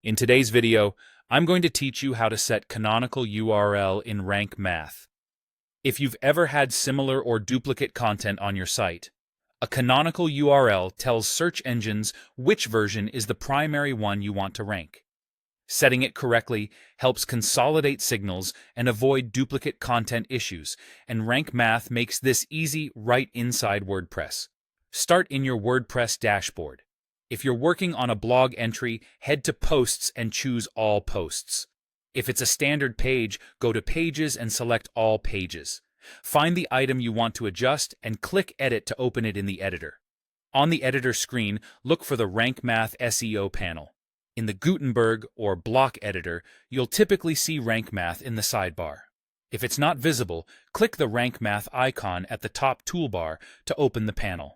In today's video, I'm going to teach you how to set canonical URL in Rank Math. If you've ever had similar or duplicate content on your site, a canonical URL tells search engines which version is the primary one you want to rank. Setting it correctly helps consolidate signals and avoid duplicate content issues, and Rank Math makes this easy right inside WordPress. Start in your WordPress dashboard. If you're working on a blog entry, head to Posts and choose All Posts. If it's a standard page, go to Pages and select All Pages. Find the item you want to adjust and click Edit to open it in the editor. On the editor screen, look for the Rank Math SEO panel. In the Gutenberg or block editor, you'll typically see Rank Math in the sidebar. If it's not visible, click the Rank Math icon at the top toolbar to open the panel.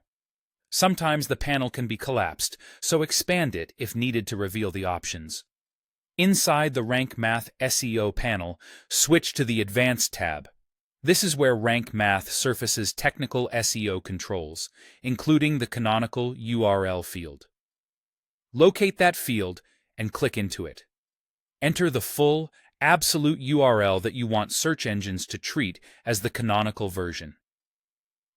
Sometimes the panel can be collapsed, so expand it if needed to reveal the options. Inside the Rank Math SEO panel, switch to the Advanced tab. This is where Rank Math surfaces technical SEO controls, including the canonical URL field. Locate that field and click into it. Enter the full, absolute URL that you want search engines to treat as the canonical version.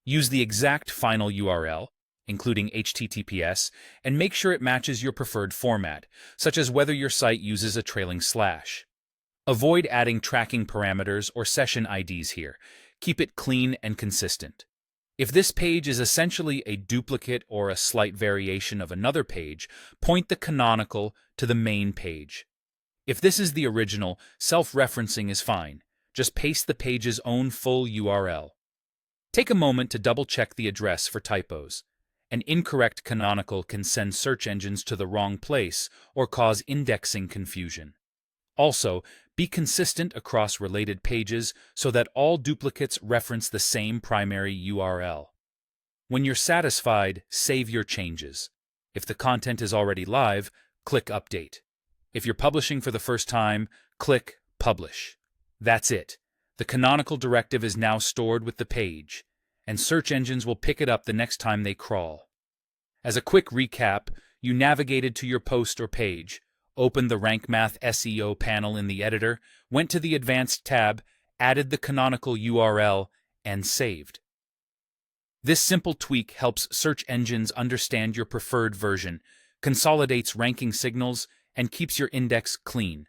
Use the exact final URL, including HTTPS, and make sure it matches your preferred format, such as whether your site uses a trailing slash. Avoid adding tracking parameters or session IDs here. Keep it clean and consistent. If this page is essentially a duplicate or a slight variation of another page, point the canonical to the main page. If this is the original, self-referencing is fine. Just paste the page's own full URL. Take a moment to double-check the address for typos. An incorrect canonical can send search engines to the wrong place or cause indexing confusion. Also, be consistent across related pages so that all duplicates reference the same primary URL. When you're satisfied, save your changes. If the content is already live, click Update. If you're publishing for the first time, click Publish. That's it. The canonical directive is now stored with the page, and search engines will pick it up the next time they crawl. As a quick recap, you navigated to your post or page, opened the Rank Math SEO panel in the editor, went to the Advanced tab, added the canonical URL, and saved. This simple tweak helps search engines understand your preferred version, consolidates ranking signals, and keeps your index clean.